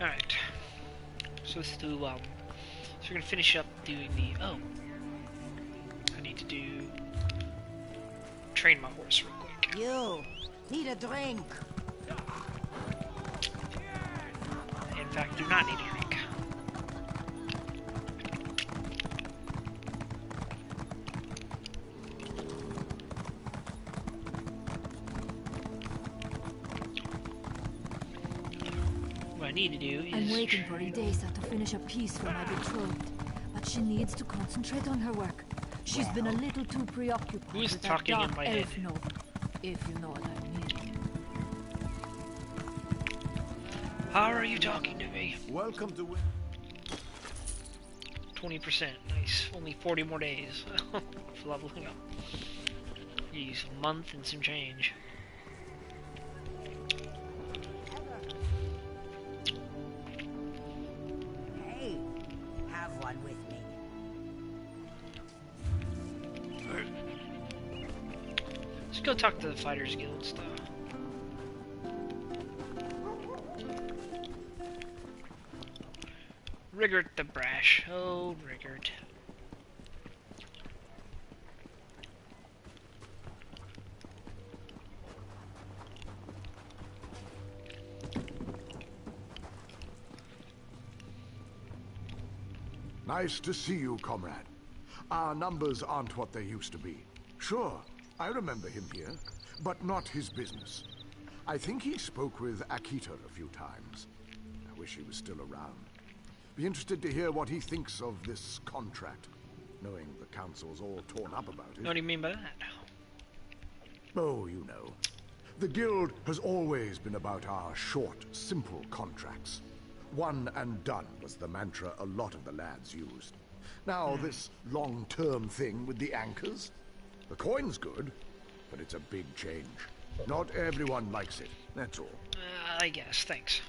Alright. So let's do, so we're gonna finish up doing the, I need to train my horse real quick. You need a drink. In fact, do not need a drink. What I need to do is... I'm waiting for Idesa to finish a piece for my betrothed, but she needs to concentrate on her work. She's been a little too preoccupied Who is with talking that in dark my elf head? novel, if you know what I mean. How are you talking to me? Welcome to... 20%, nice. Only 40 more days for leveling up. Jeez, a month and some change. Hey, have one with me. Let's go talk to the Fighters Guild stuff. Rigert the Brash. Oh, Rigert. Nice to see you, comrade. Our numbers aren't what they used to be. Sure, I remember him here, but not his business. I think he spoke with Akita a few times. I wish he was still around. Be interested to hear what he thinks of this contract, knowing the council's all torn up about it. What do you mean by that? Oh, you know. The guild has always been about our short, simple contracts. One and done was the mantra a lot of the lads used. Now, this long-term thing with the anchors? The coin's good, but it's a big change. Not everyone likes it, that's all. I guess, thanks.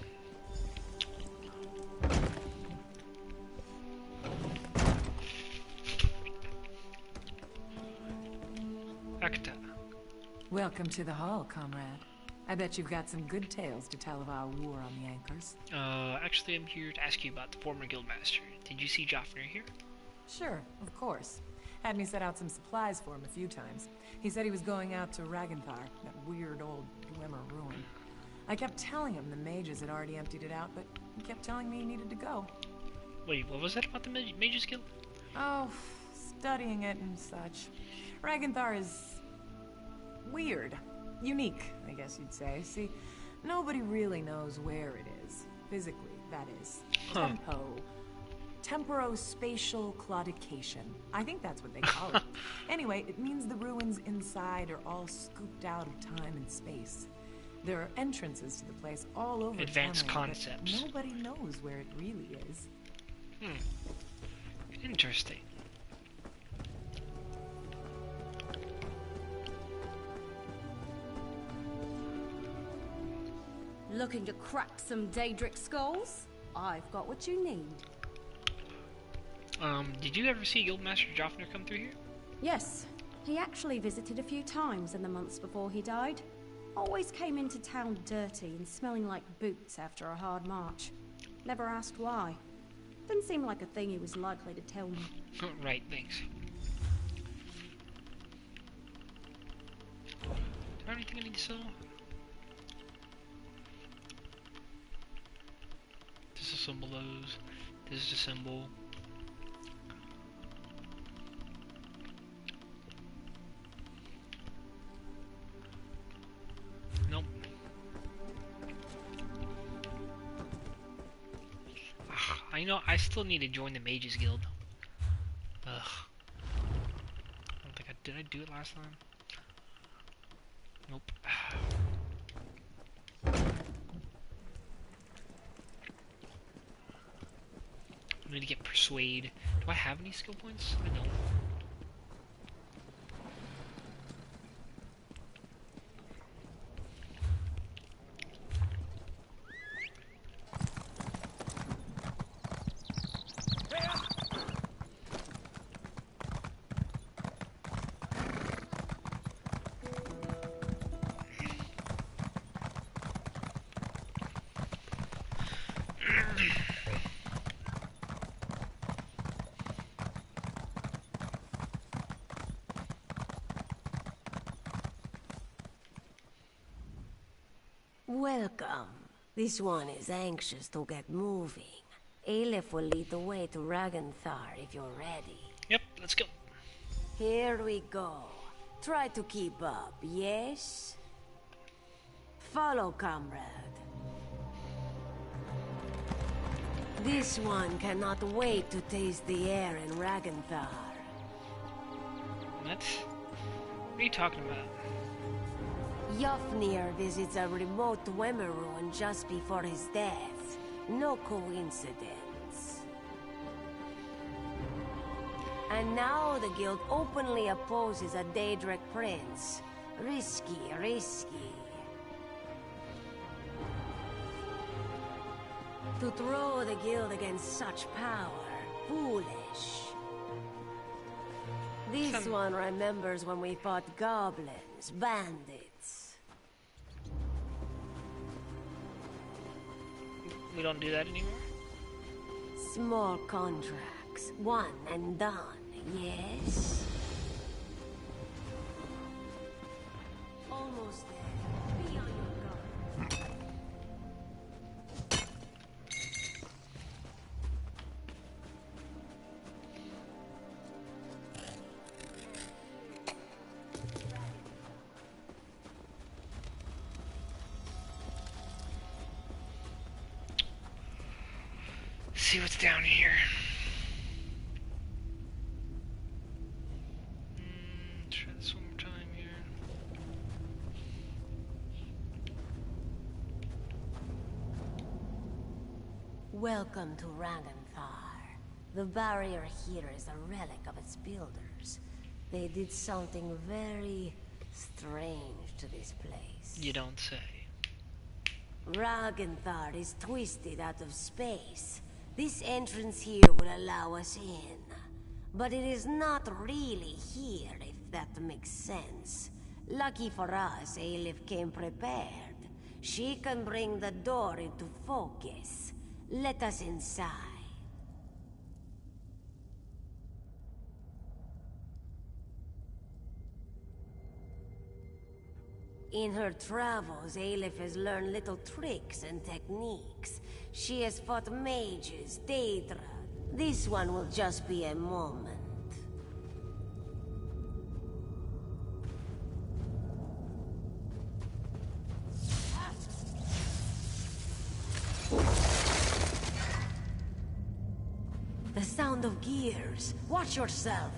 Akita. Welcome to the hall, comrade. I bet you've got some good tales to tell of our war on the anchors. Actually, I'm here to ask you about the former guildmaster. Did you see Joffner here? Sure, of course. Had me set out some supplies for him a few times. He said he was going out to Ragenthar, that weird old Glimmer ruin. I kept telling him the mages had already emptied it out, but he kept telling me he needed to go. Wait, what was that about the Mages Guild? Oh, studying it and such. Ragenthar is... weird. Unique, I guess you'd say. See, nobody really knows where it is. Physically, that is. Huh. Temporospatial claudication. I think that's what they call it. Anyway, it means the ruins inside are all scooped out of time and space. There are entrances to the place all over Advanced town, concepts. but nobody knows where it really is. Interesting. Looking to crack some Daedric skulls? I've got what you need. Did you ever see Guildmaster Joffner come through here? Yes, he actually visited a few times in the months before he died. Always came into town dirty and smelling like boots after a hard march. Never asked why. Didn't seem like a thing he was likely to tell me. Right, thanks. Do I have anything I need to sell? Disassemble those. Disassemble. Nope. I know, I still need to join the Mages Guild. Ugh. I don't think did I do it last time? Nope. I need to get Persuade. Do I have any skill points? I don't. Welcome. This one is anxious to get moving. Aleph will lead the way to Ragenthar if you're ready. Yep, let's go. Here we go. Try to keep up, yes? Follow, comrade. This one cannot wait to taste the air in Ragenthar. What are you talking about? Yofnir visits a remote Dwemer ruin just before his death. No coincidence. And now the guild openly opposes a Daedric prince. Risky, risky. To throw the guild against such power, foolish. This one remembers when we fought goblins, bandits. We don't do that anymore? Small contracts, one and done, yes? Almost there. Be on your guard. See what's down here. Try this one more time here. Welcome to Ragenthar. The barrier here is a relic of its builders. They did something very strange to this place. You don't say. Ragenthar is twisted out of space. This entrance here will allow us in. But it is not really here, if that makes sense. Lucky for us, Aleph came prepared. She can bring the door into focus. Let us inside. In her travels, Aleph has learned little tricks and techniques. She has fought mages, Daedra. This one will just be a moment. The sound of gears. Watch yourself.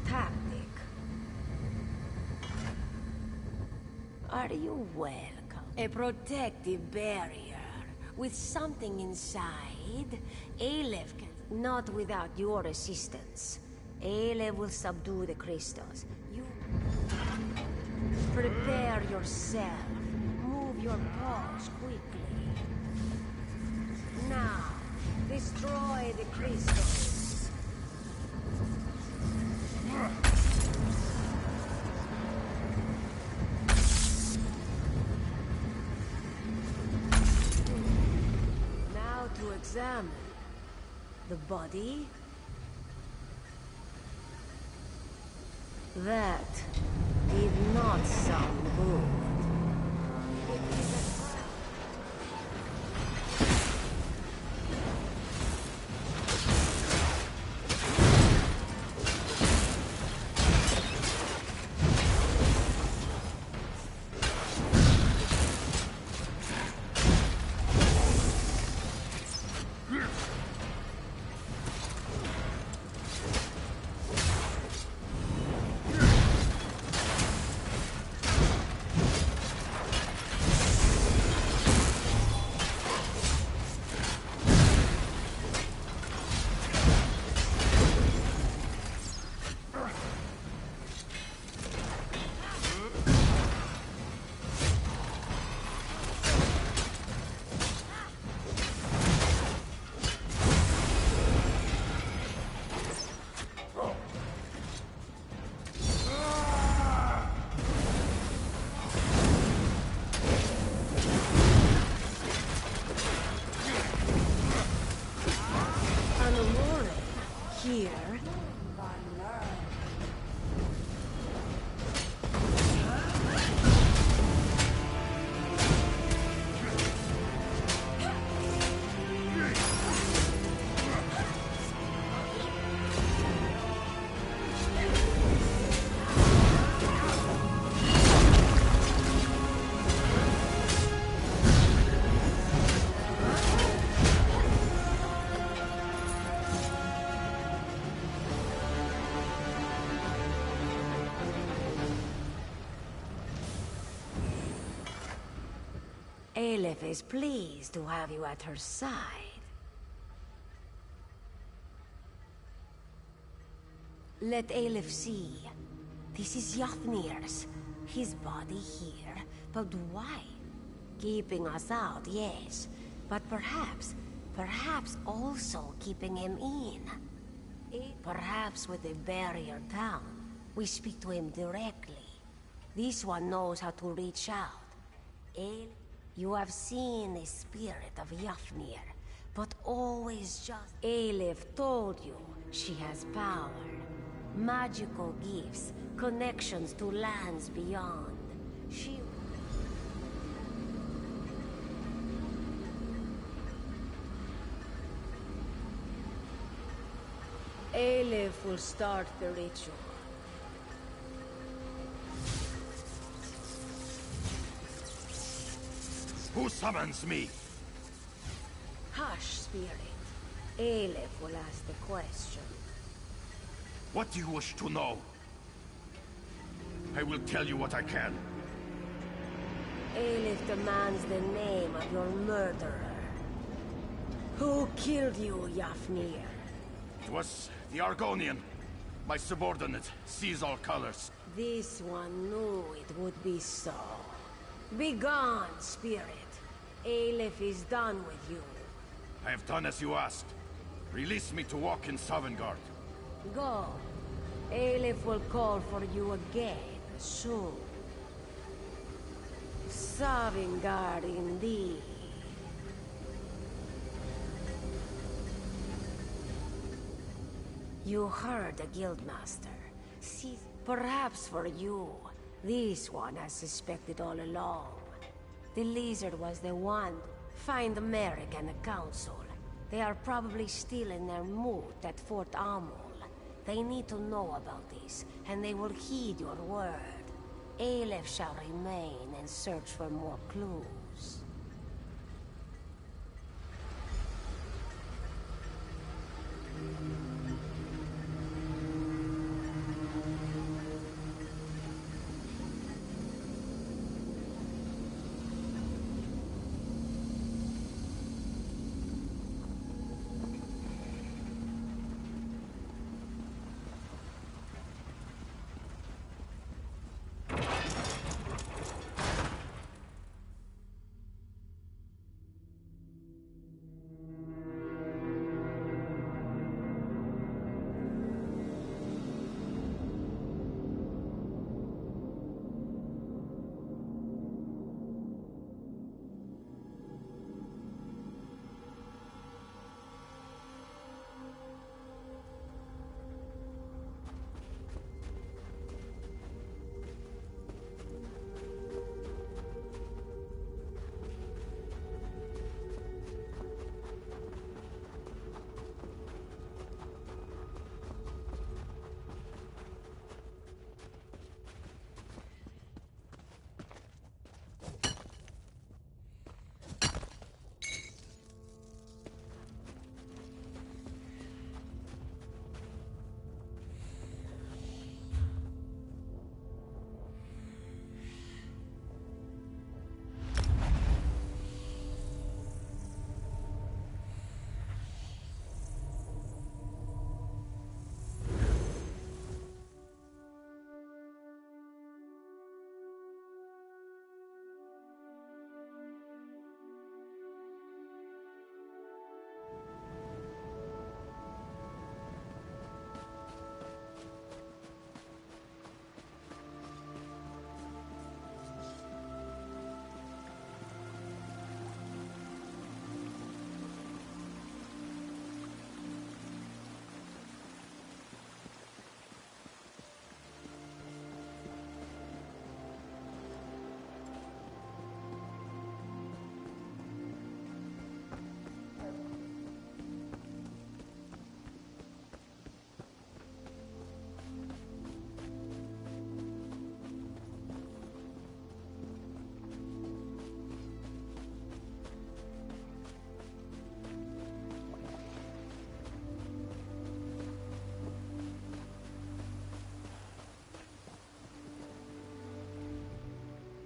Tactic. Are you welcome? A protective barrier with something inside. Aleph can... Not without your assistance. Aleph will subdue the crystals. You... Prepare yourself. Move your paws quickly. Now, destroy the crystals. Now to examine the body. That did not sound good. It is a Aleph is pleased to have you at her side. Let Aleph see. This is Yafnir's. His body here. But why? Keeping us out, yes. But perhaps also keeping him in. Perhaps with a barrier down, we speak to him directly. This one knows how to reach out. You have seen the spirit of Yafnir, but always just... Aleph told you she has power. Magical gifts, connections to lands beyond. She... Aleph will start the ritual. Who summons me? Hush, spirit. Aleph will ask the question. What do you wish to know? I will tell you what I can. Aleph demands the name of your murderer. Who killed you, Yafnir? It was the Argonian. My subordinate sees all colors. This one knew it would be so. Begone, spirit. Aleph is done with you. I have done as you asked. Release me to walk in Sovngarde. Go. Aleph will call for you again soon. Sovngarde indeed. You heard the Guildmaster. See, perhaps for you, this one has suspected all along. The lizard was the one. Find Merrick and the Council. They are probably still in their mood at Fort Amul. They need to know about this, and they will heed your word. Aleph shall remain and search for more clues.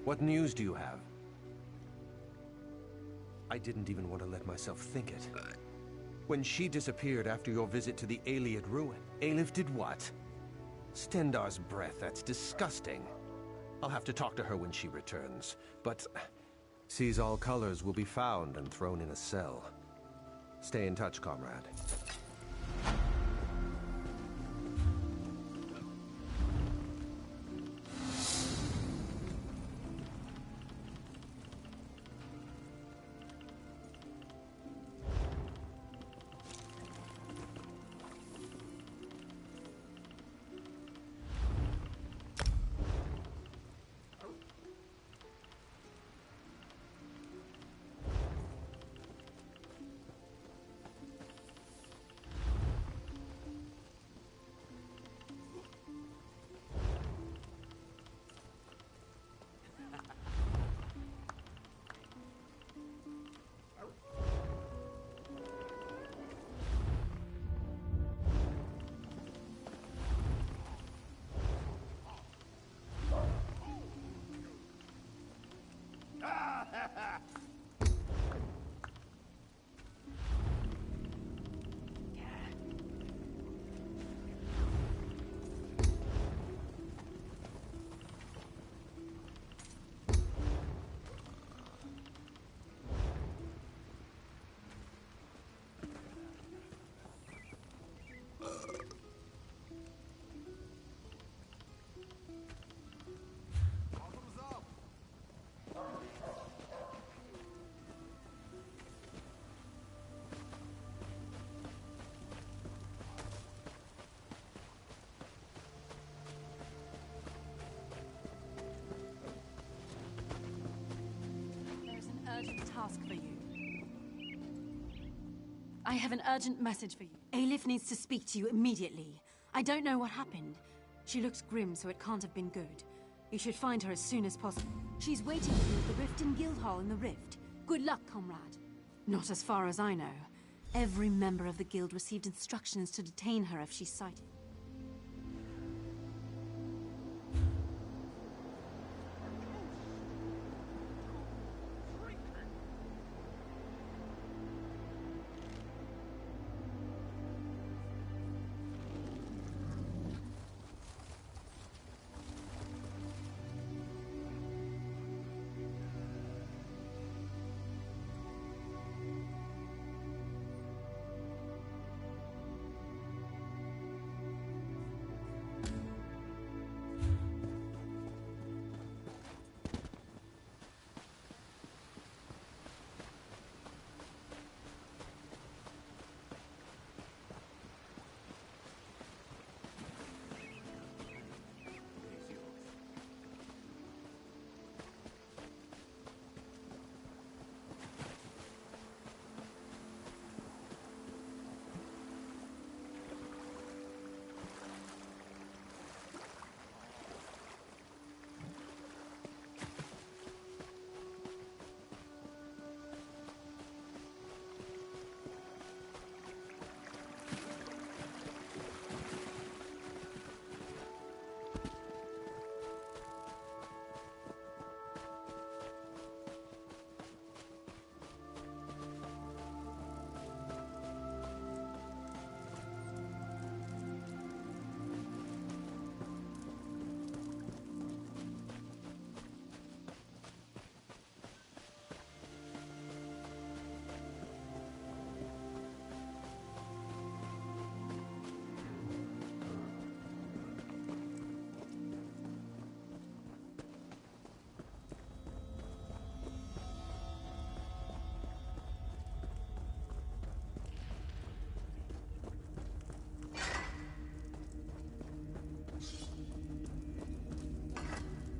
What news do you have? I didn't even want to let myself think it. When she disappeared after your visit to the Iliad ruin, Aelif did what? Stendar's breath, that's disgusting. I'll have to talk to her when she returns, but sees all colors will be found and thrown in a cell. Stay in touch, comrade. Task for you. I have an urgent message for you. Aelif needs to speak to you immediately. I don't know what happened. She looks grim, so it can't have been good. You should find her as soon as possible. She's waiting for you at the Rift in Guildhall in the Rift. Good luck, comrade. Not as far as I know. Every member of the guild received instructions to detain her if she's sighted.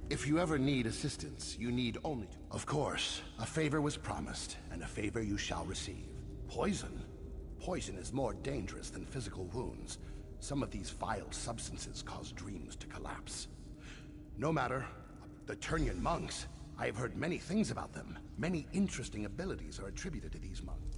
If you ever need assistance, you need only to... Of course, a favor was promised, and a favor you shall receive. Poison? Poison is more dangerous than physical wounds. Some of these vile substances cause dreams to collapse. No matter, the Turnian monks, I have heard many things about them. Many interesting abilities are attributed to these monks.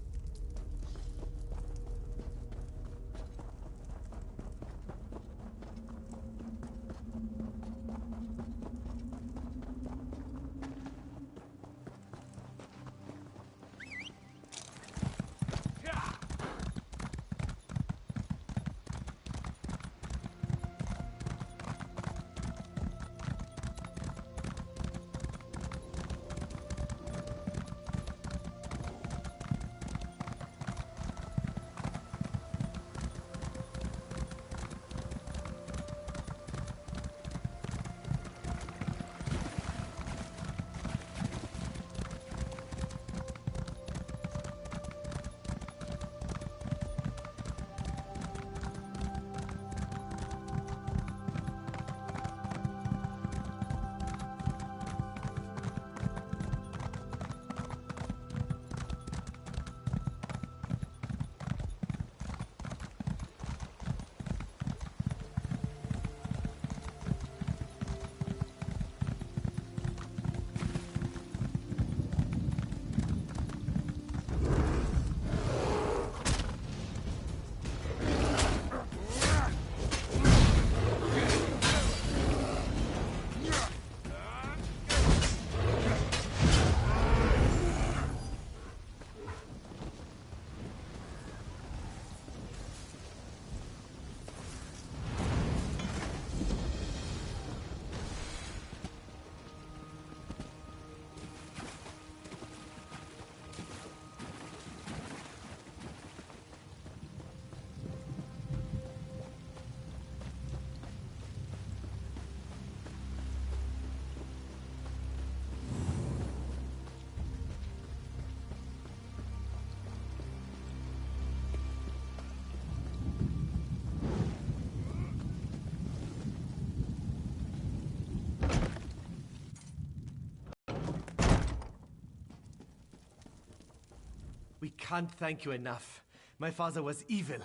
We can't thank you enough. My father was evil.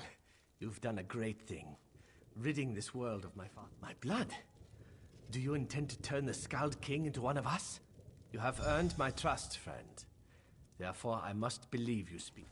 You've done a great thing, ridding this world of my father. My blood? Do you intend to turn the Skald King into one of us? You have earned my trust, friend. Therefore, I must believe you speak.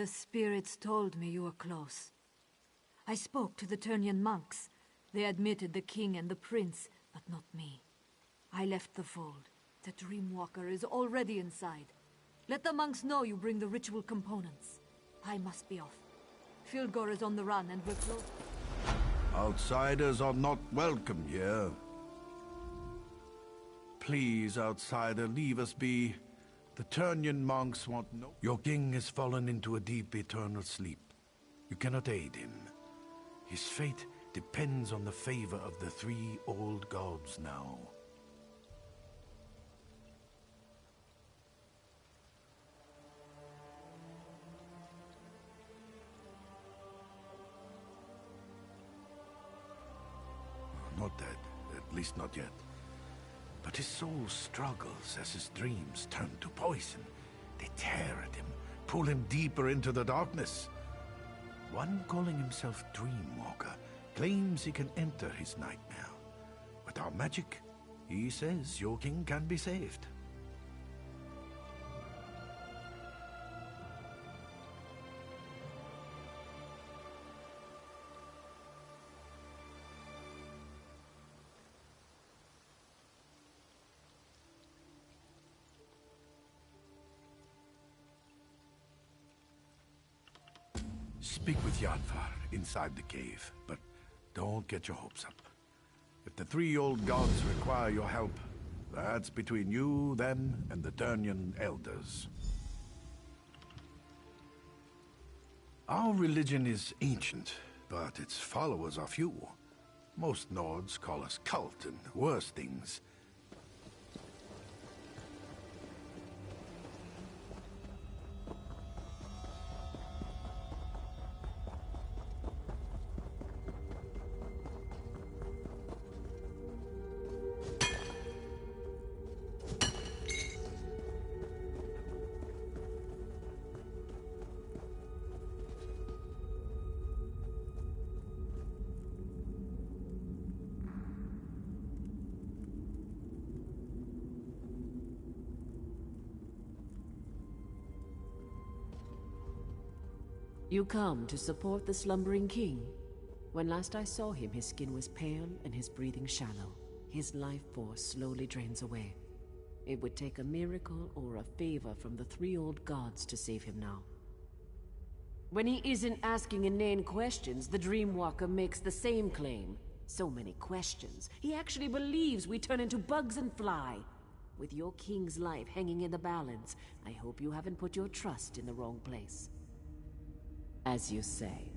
The spirits told me you were close. I spoke to the Turnian monks. They admitted the king and the prince, but not me. I left the fold. The Dreamwalker is already inside. Let the monks know you bring the ritual components. I must be off. Filgor is on the run and we're close. Outsiders are not welcome here. Please, outsider, leave us be. The Turnian monks want no... Your king has fallen into a deep eternal sleep. You cannot aid him. His fate depends on the favor of the three old gods now. not dead, at least not yet. But his soul struggles as his dreams turn to poison. They tear at him, pull him deeper into the darkness. One calling himself Dreamwalker claims he can enter his nightmare. With our magic, he says your king can be saved. Speak with Yadvar inside the cave, but don't get your hopes up. If the three old gods require your help, that's between you, them, and the Durnian elders. Our religion is ancient, but its followers are few. Most Nords call us cult and worse things. You come to support the slumbering king? When last I saw him, his skin was pale and his breathing shallow. His life force slowly drains away. It would take a miracle or a favor from the three old gods to save him now. When he isn't asking inane questions, the Dreamwalker makes the same claim. So many questions. He actually believes we turn into bugs and fly. With your king's life hanging in the balance, I hope you haven't put your trust in the wrong place. As you say,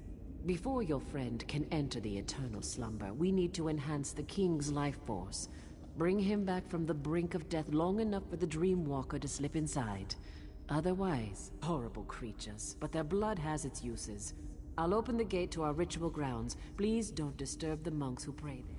before your friend can enter the eternal slumber, we need to enhance the king's life force. Bring him back from the brink of death long enough for the Dreamwalker to slip inside. Otherwise, horrible creatures, but their blood has its uses. I'll open the gate to our ritual grounds. Please don't disturb the monks who pray there.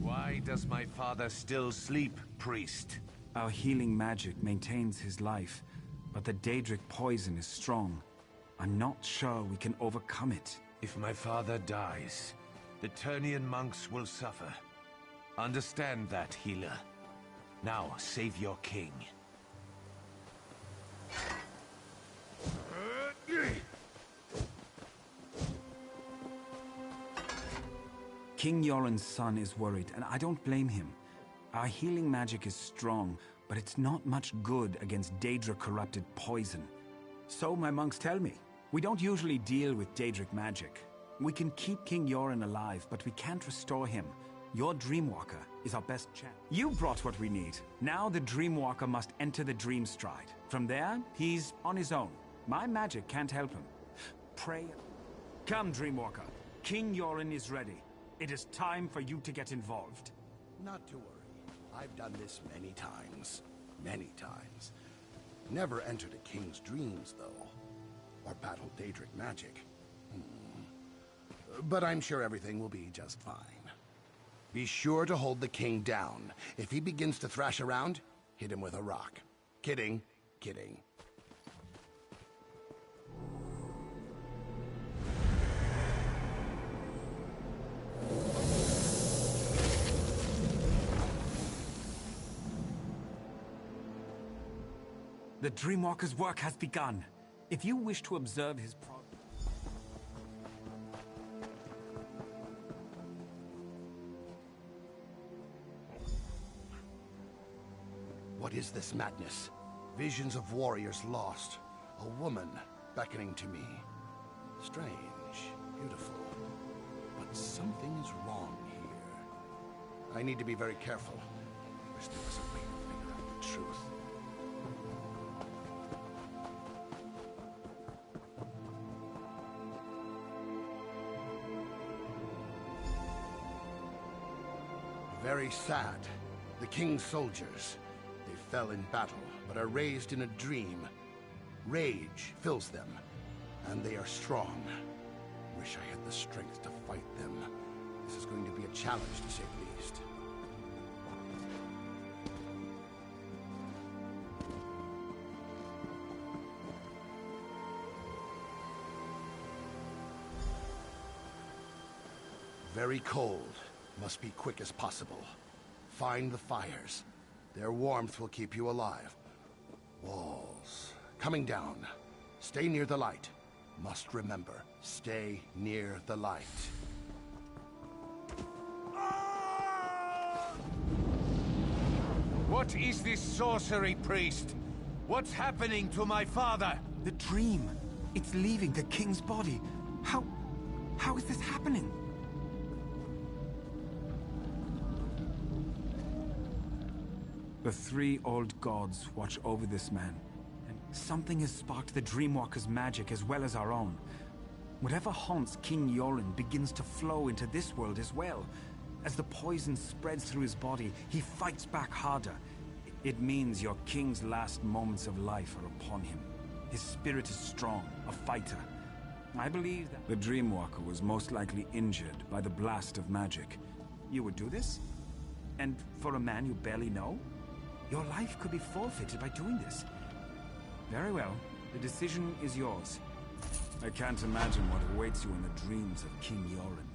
Why does my father still sleep, priest? Our healing magic maintains his life, but the Daedric poison is strong. I'm not sure we can overcome it. If my father dies, the Turnian monks will suffer. Understand that, healer. Now, save your king. King Yoren's son is worried, and I don't blame him. Our healing magic is strong, but it's not much good against Daedra-corrupted poison. So my monks tell me. We don't usually deal with Daedric magic. We can keep King Yoren alive, but we can't restore him. Your Dreamwalker is our best chance. You brought what we need. Now the Dreamwalker must enter the Dream Stride. From there, he's on his own. My magic can't help him. Pray. Come, Dreamwalker. King Yoren is ready. It is time for you to get involved. Not to worry. I've done this many times. Many times. Never entered a king's dreams, though. Or battled Daedric magic. But I'm sure everything will be just fine. Be sure to hold the king down. If he begins to thrash around, hit him with a rock. Kidding. Kidding. The Dreamwalker's work has begun. If you wish to observe his progress... What is this madness? Visions of warriors lost. A woman beckoning to me. Strange, beautiful. But something is wrong here. I need to be very careful. I wish there was a way to figure out the truth. Very sad. The king's soldiers. They fell in battle, but are raised in a dream. Rage fills them, and they are strong. Wish I had the strength to fight them. This is going to be a challenge, to say the least. Very cold. Must be quick as possible. Find the fires. Their warmth will keep you alive. Walls. Coming down. Stay near the light. Must remember, stay near the light. What is this sorcery, priest? What's happening to my father? The dream. It's leaving the king's body. How is this happening? The three old gods watch over this man, and something has sparked the Dreamwalker's magic as well as our own. Whatever haunts King Yoren begins to flow into this world as well. As the poison spreads through his body, he fights back harder. It means your king's last moments of life are upon him. His spirit is strong, a fighter. I believe that the Dreamwalker was most likely injured by the blast of magic. You would do this? And for a man you barely know? Your life could be forfeited by doing this. Very well. The decision is yours. I can't imagine what awaits you in the dreams of King Yoren.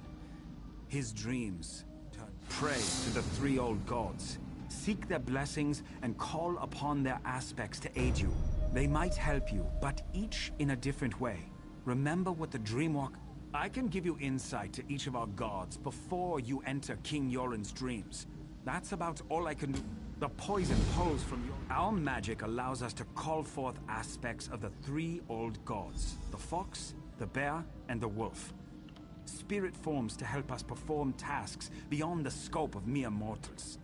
His dreams turn prey to the three old gods. Seek their blessings and call upon their aspects to aid you. They might help you, but each in a different way. Remember what the Dreamwalker... I can give you insight to each of our gods before you enter King Yoren's dreams. That's about all I can do. The poison pulls from your... Our magic allows us to call forth aspects of the three old gods. The fox, the bear, and the wolf. Spirit forms to help us perform tasks beyond the scope of mere mortals.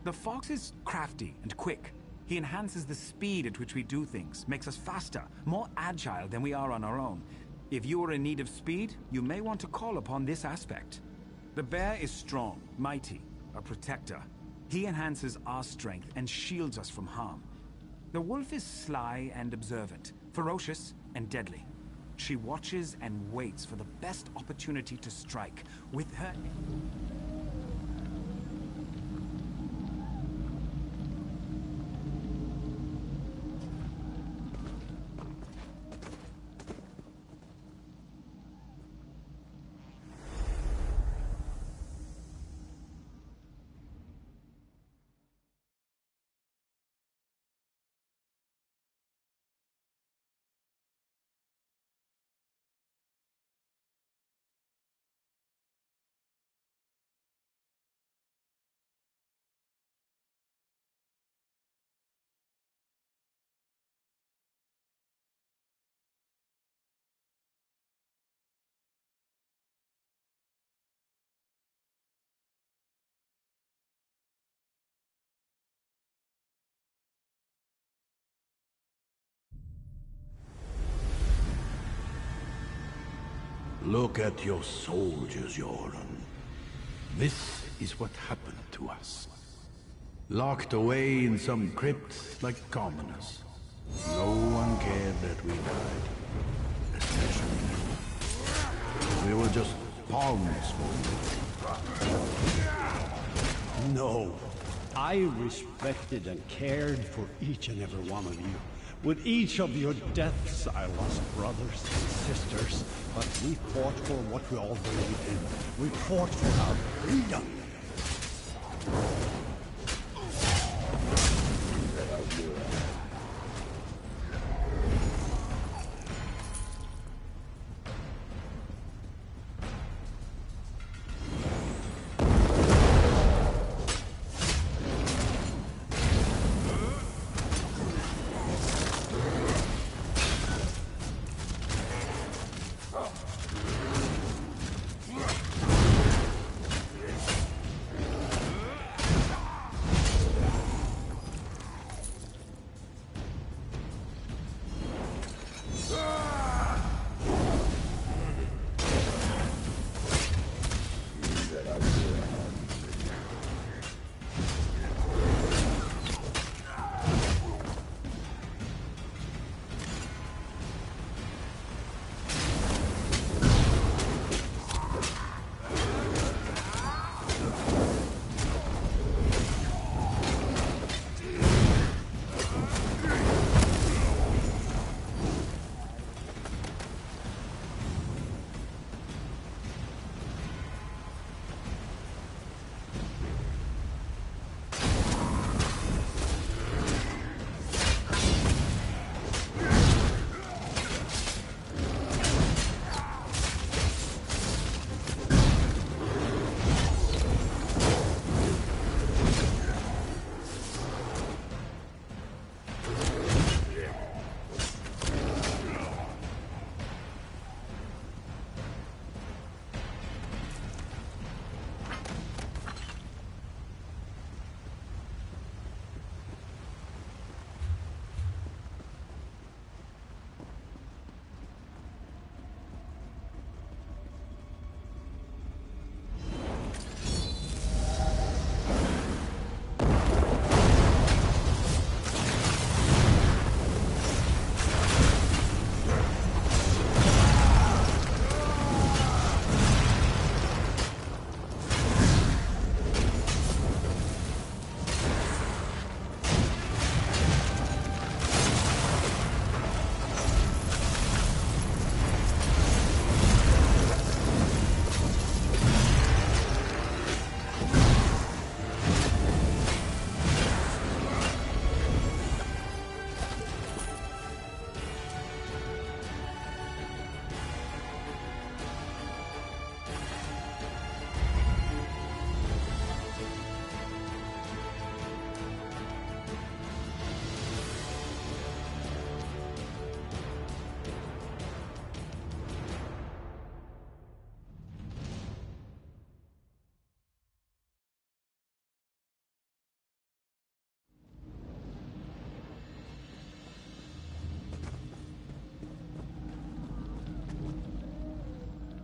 The fox is crafty and quick. He enhances the speed at which we do things, makes us faster, more agile than we are on our own. If you are in need of speed, you may want to call upon this aspect. The bear is strong, mighty, a protector. He enhances our strength and shields us from harm. The wolf is sly and observant, ferocious and deadly. She watches and waits for the best opportunity to strike. With her... Look at your soldiers, Yoren. This is what happened to us. Locked away in some crypt like commoners. No one cared that we died. Especially you. We were just pawns for you. No. I respected and cared for each and every one of you. With each of your deaths, I lost brothers and sisters, but we fought for what we all believed in. We fought for our freedom.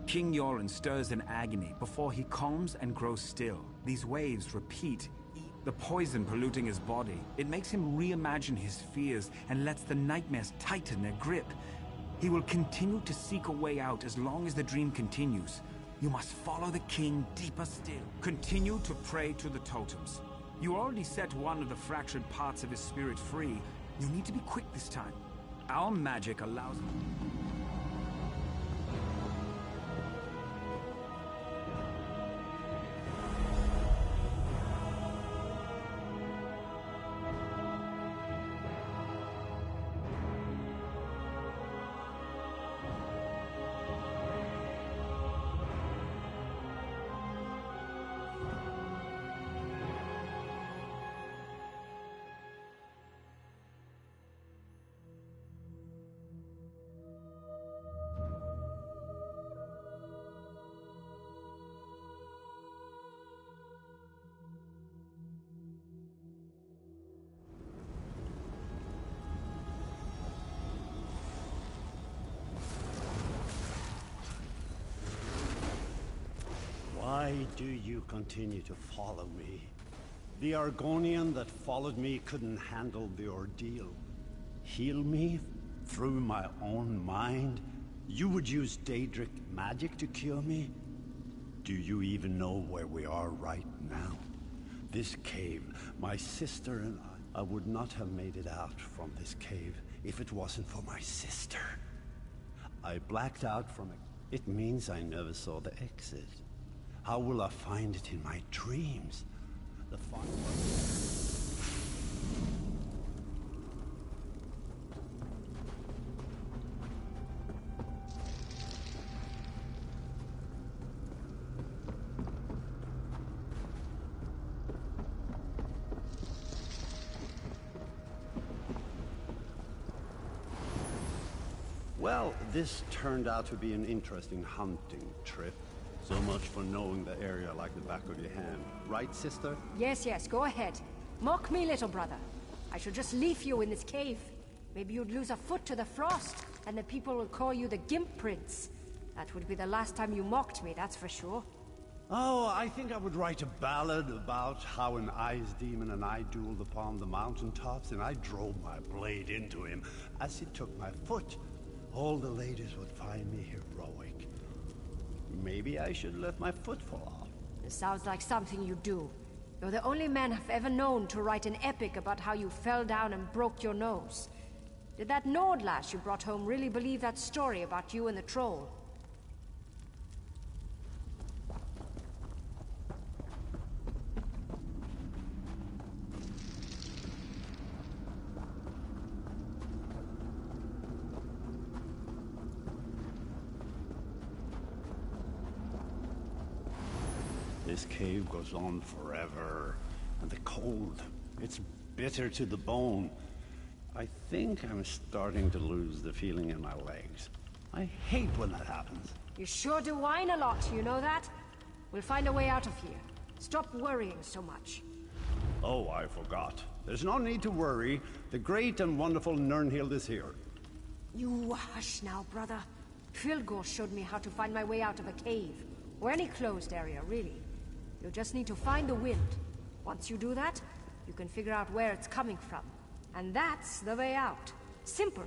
King Yoren stirs in agony before he calms and grows still. These waves repeat, the poison polluting his body. It makes him reimagine his fears and lets the nightmares tighten their grip. He will continue to seek a way out as long as the dream continues. You must follow the king deeper still. Continue to pray to the totems. You already set one of the fractured parts of his spirit free. You need to be quick this time. Our magic allows... Why do you continue to follow me? The Argonian that followed me couldn't handle the ordeal. Heal me through my own mind? You would use Daedric magic to cure me? Do you even know where we are right now? This cave, my sister and I would not have made it out from this cave if it wasn't for my sister. I blacked out from it. It means I never saw the exit. How will I find it in my dreams? The fun. Well, this turned out to be an interesting hunting trip. So much for knowing the area like the back of your hand. Right, sister? Yes, yes, go ahead. Mock me, little brother. I should just leave you in this cave. Maybe you'd lose a foot to the frost, and the people will call you the Gimp Prince. That would be the last time you mocked me, that's for sure. Oh, I think I would write a ballad about how an ice demon and I dueled upon the mountaintops, and I drove my blade into him as he took my foot. All the ladies would find me heroic. Maybe I should let my foot fall off. It sounds like something you do. You're the only man I've ever known to write an epic about how you fell down and broke your nose. Did that Nord lass you brought home really believe that story about you and the troll? This cave goes on forever, and the cold, it's bitter to the bone. I think I'm starting to lose the feeling in my legs. I hate when that happens. You sure do whine a lot, you know that? We'll find a way out of here. Stop worrying so much. Oh, I forgot. There's no need to worry. The great and wonderful Nirnhild is here. You hush now, brother. Filgor showed me how to find my way out of a cave, or any closed area, really. You just need to find the wind. Once you do that, you can figure out where it's coming from. And that's the way out. Simple.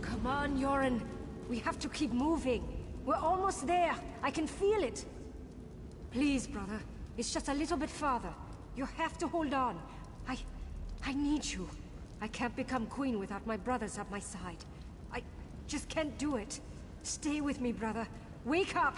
Come on, Yoren. We have to keep moving. We're almost there. I can feel it. Please, brother. It's just a little bit farther. You have to hold on. I need you. I can't become queen without my brothers at my side. I just can't do it. Stay with me, brother. Wake up!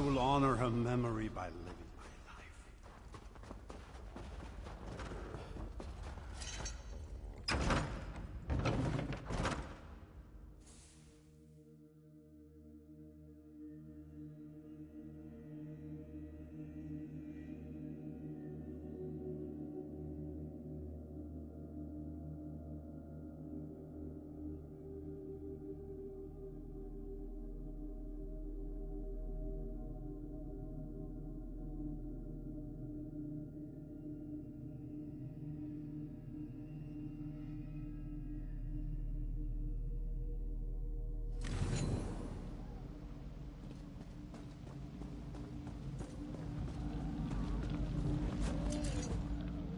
I will honor her memory by living my life.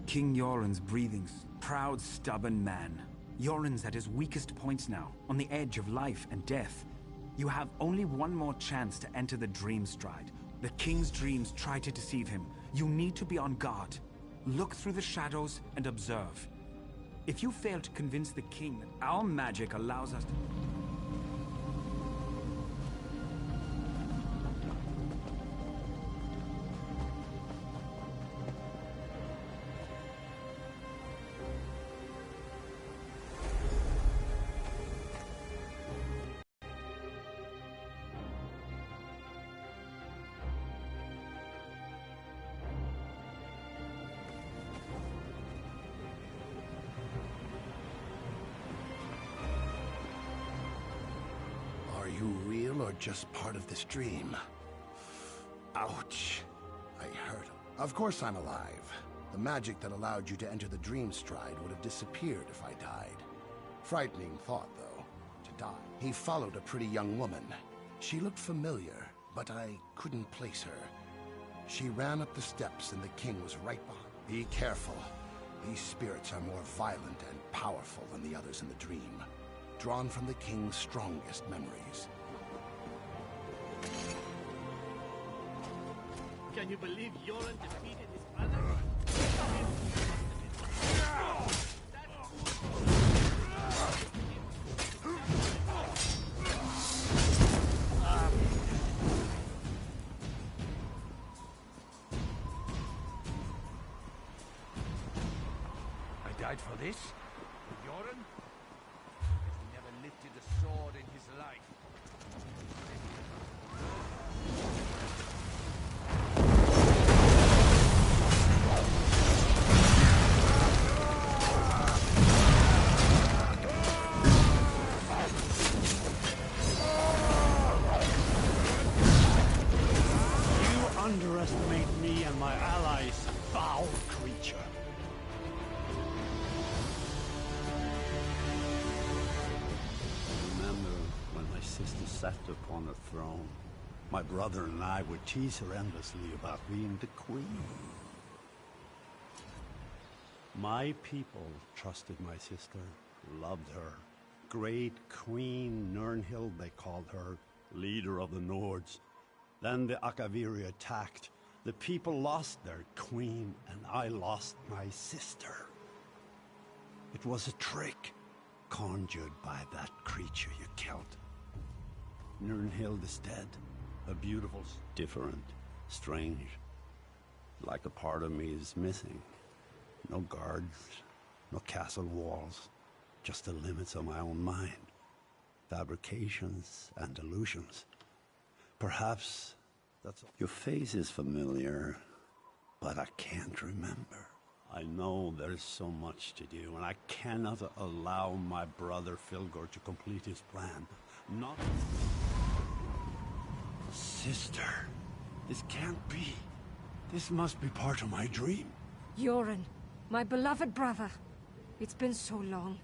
King Yoren's breathings. Proud, stubborn man. Yoren's at his weakest points now, on the edge of life and death. You have only one more chance to enter the Dream Stride. The King's dreams try to deceive him. You need to be on guard. Look through the shadows and observe. If you fail to convince the King that our magic allows us to... Are you real or just part of this dream? Ouch. I hurt him. Of course I'm alive. The magic that allowed you to enter the Dream Stride would have disappeared if I died. Frightening thought, though, to die. He followed a pretty young woman. She looked familiar, but I couldn't place her. She ran up the steps and the king was right behind. Be careful. These spirits are more violent and powerful than the others in the dream. Drawn from the king's strongest memories. Can you believe Yoren defeated his brother? I died for this? Yoren? He never lifted a sword in his life. You underestimate me and my allies, foul creature. Remember when my sister sat upon the throne? My brother and I would tease her endlessly about being the queen. My people trusted my sister, loved her. Great Queen Nirnhild, they called her, leader of the Nords. Then the Akaviri attacked. The people lost their queen, and I lost my sister. It was a trick, conjured by that creature you killed. Nirnhild is dead. A beautiful, different, strange. Like a part of me is missing. No guards, no castle walls, just the limits of my own mind. Fabrications and illusions. Perhaps that's all. Your face is familiar, but I can't remember. I know there's so much to do, and I cannot allow my brother Filgor to complete his plan. Not... Sister, this can't be. This must be part of my dream. Yoren, my beloved brother. It's been so long.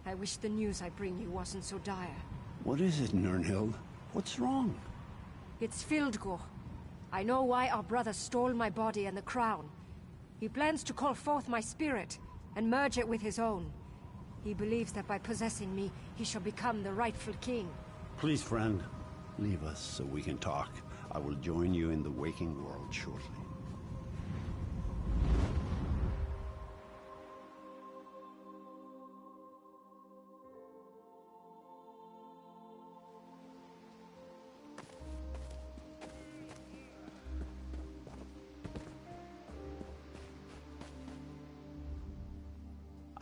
I wish the news I bring you wasn't so dire. What is it, Nirnhild? What's wrong? It's Fildgor. I know why our brother stole my body and the crown. He plans to call forth my spirit and merge it with his own. He believes that by possessing me, he shall become the rightful king. Please, friend, leave us so we can talk. I will join you in the waking world shortly.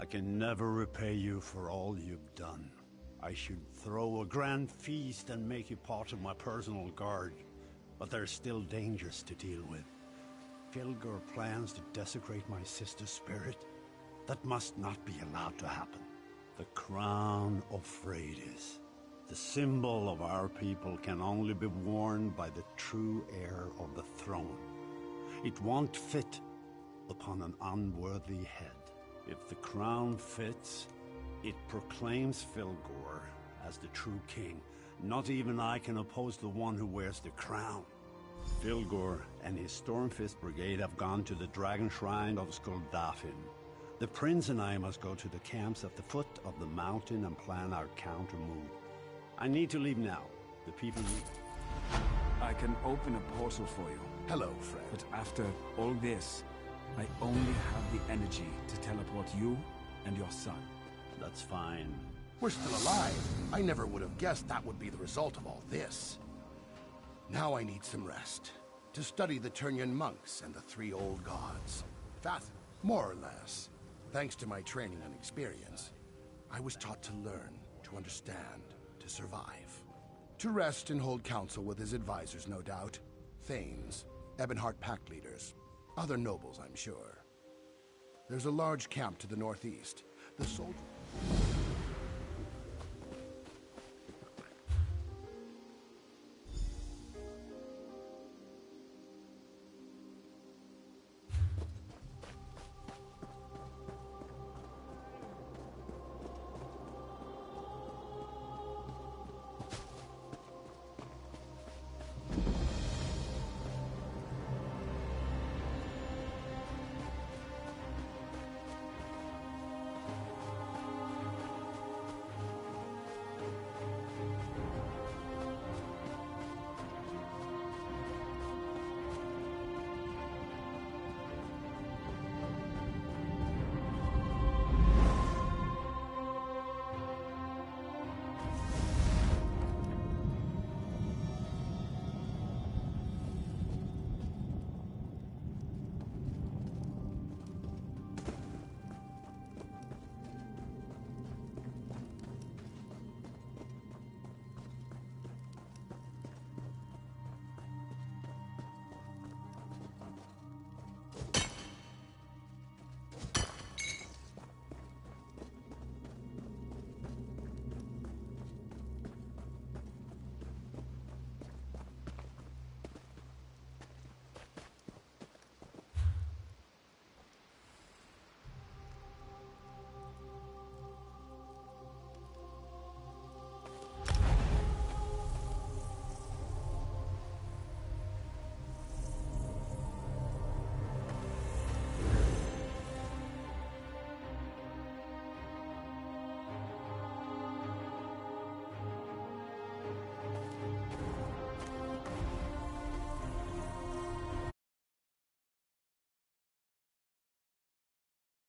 I can never repay you for all you've done. I should throw a grand feast and make you part of my personal guard, but there's still dangers to deal with. Filgor plans to desecrate my sister's spirit. That must not be allowed to happen. The crown of Freydis, the symbol of our people, can only be worn by the true heir of the throne. It won't fit upon an unworthy head. If the crown fits, it proclaims Filgor as the true king. Not even I can oppose the one who wears the crown. Filgor and his Stormfist Brigade have gone to the Dragon Shrine of Skuldafn. The prince and I must go to the camps at the foot of the mountain and plan our counter-move. I need to leave now. The people need... I can open a portal for you. Hello, Fred. But after all this, I only have the energy to teleport you and your son. That's fine. We're still alive. I never would have guessed that would be the result of all this. Now I need some rest. To study the Turnian monks and the three old gods. That, more or less, thanks to my training and experience, I was taught to learn, to understand, to survive. To rest and hold council with his advisors, no doubt. Thanes, Ebonheart pact leaders, other nobles, I'm sure. There's a large camp to the northeast. The soldiers...